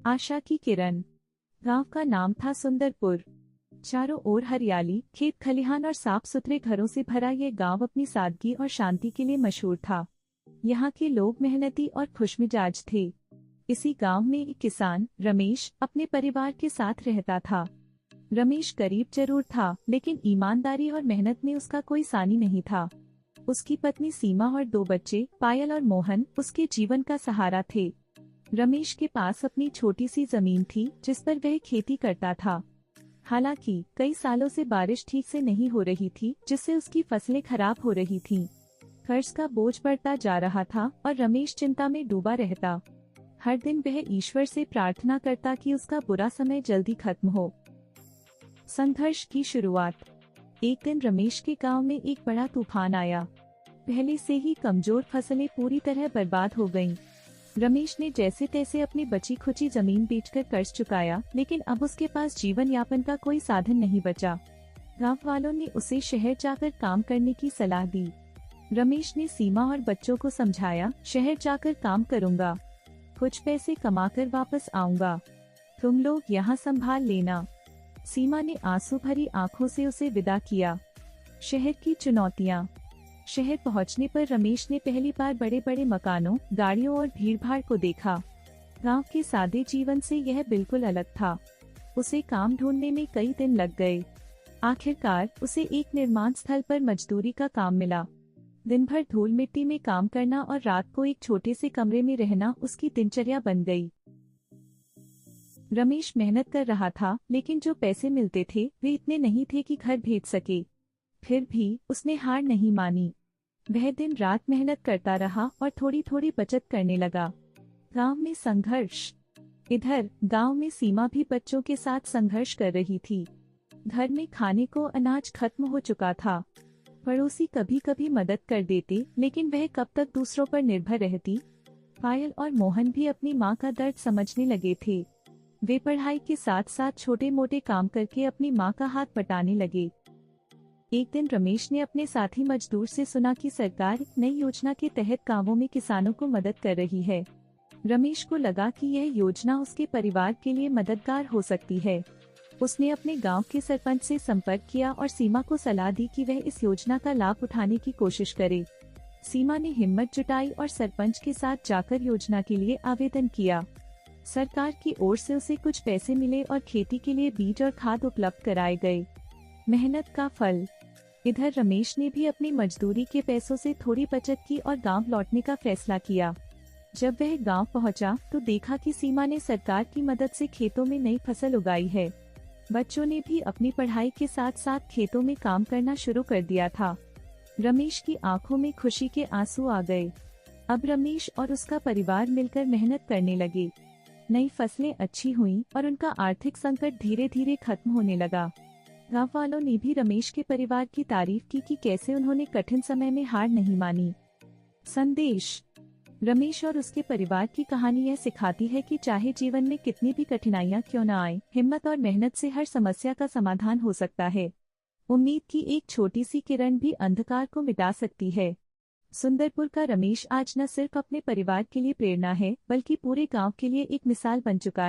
आशा की किरण। गांव का नाम था सुंदरपुर। चारों ओर हरियाली, खेत खलिहान और साफ सुथरे घरों से भरा ये गांव अपनी सादगी और शांति के लिए मशहूर था। यहाँ के लोग मेहनती और खुशमिजाज थे। इसी गांव में एक किसान रमेश अपने परिवार के साथ रहता था। रमेश गरीब जरूर था, लेकिन ईमानदारी और मेहनत में उसका कोई सानी नहीं था। उसकी पत्नी सीमा और दो बच्चे पायल और मोहन उसके जीवन का सहारा थे। रमेश के पास अपनी छोटी सी जमीन थी जिस पर वह खेती करता था। हालांकि कई सालों से बारिश ठीक से नहीं हो रही थी, जिससे उसकी फसलें खराब हो रही थीं। कर्ज का बोझ बढ़ता जा रहा था और रमेश चिंता में डूबा रहता। हर दिन वह ईश्वर से प्रार्थना करता कि उसका बुरा समय जल्दी खत्म हो। संघर्ष की शुरुआत। एक दिन रमेश के गांव में एक बड़ा तूफान आया। पहले से ही कमजोर फसलें पूरी तरह बर्बाद हो गईं। रमेश ने जैसे तैसे अपनी बची खुची जमीन बेचकर कर्ज चुकाया, लेकिन अब उसके पास जीवन यापन का कोई साधन नहीं बचा। गांव वालों ने उसे शहर जाकर काम करने की सलाह दी। रमेश ने सीमा और बच्चों को समझाया, शहर जाकर काम करूंगा, कुछ पैसे कमाकर वापस आऊंगा, तुम लोग यहाँ संभाल लेना। सीमा ने आंसू भरी आंखों से उसे विदा किया। शहर की चुनौतियाँ। शहर पहुंचने पर रमेश ने पहली बार बड़े बड़े मकानों, गाड़ियों और भीड़भाड़ को देखा। गांव के सादे जीवन से यह बिल्कुल अलग था। उसे काम ढूंढने में कई दिन लग गए। आखिरकार उसे एक निर्माण स्थल पर मजदूरी का काम मिला। दिन भर धूल मिट्टी में काम करना और रात को एक छोटे से कमरे में रहना उसकी दिनचर्या बन गई। रमेश मेहनत कर रहा था, लेकिन जो पैसे मिलते थे वे इतने नहीं थे कि घर भेज सके। फिर भी उसने हार नहीं मानी। वह दिन रात मेहनत करता रहा और थोड़ी थोड़ी बचत करने लगा। गांव में संघर्ष। इधर गांव में सीमा भी बच्चों के साथ संघर्ष कर रही थी। घर में खाने को अनाज खत्म हो चुका था। पड़ोसी कभी कभी मदद कर देते, लेकिन वह कब तक दूसरों पर निर्भर रहती। पायल और मोहन भी अपनी माँ का दर्द समझने लगे थे। वे पढ़ाई के साथ साथ छोटे मोटे काम करके अपनी माँ का हाथ बटाने लगे। एक दिन रमेश ने अपने साथी मजदूर से सुना कि सरकार नई योजना के तहत गांवों में किसानों को मदद कर रही है। रमेश को लगा कि यह योजना उसके परिवार के लिए मददगार हो सकती है। उसने अपने गांव के सरपंच से संपर्क किया और सीमा को सलाह दी कि वह इस योजना का लाभ उठाने की कोशिश करे। सीमा ने हिम्मत जुटाई और सरपंच के साथ जाकर योजना के लिए आवेदन किया। सरकार की ओर से उसे कुछ पैसे मिले और खेती के लिए बीज और खाद उपलब्ध कराए गए। मेहनत का फल। इधर रमेश ने भी अपनी मजदूरी के पैसों से थोड़ी बचत की और गांव लौटने का फैसला किया। जब वह गांव पहुंचा तो देखा कि सीमा ने सरकार की मदद से खेतों में नई फसल उगाई है। बच्चों ने भी अपनी पढ़ाई के साथ साथ खेतों में काम करना शुरू कर दिया था। रमेश की आंखों में खुशी के आंसू आ गए। अब रमेश और उसका परिवार मिलकर मेहनत करने लगे। नई फसलें अच्छी हुईं और उनका आर्थिक संकट धीरे धीरे खत्म होने लगा। गांव वालों ने भी रमेश के परिवार की तारीफ की कि कैसे उन्होंने कठिन समय में हार नहीं मानी। संदेश। रमेश और उसके परिवार की कहानी यह सिखाती है कि चाहे जीवन में कितनी भी कठिनाइयां क्यों न आए, हिम्मत और मेहनत से हर समस्या का समाधान हो सकता है। उम्मीद की एक छोटी सी किरण भी अंधकार को मिटा सकती है। सुंदरपुर का रमेश आज न सिर्फ अपने परिवार के लिए प्रेरणा है, बल्कि पूरे गांव के लिए एक मिसाल बन चुका है।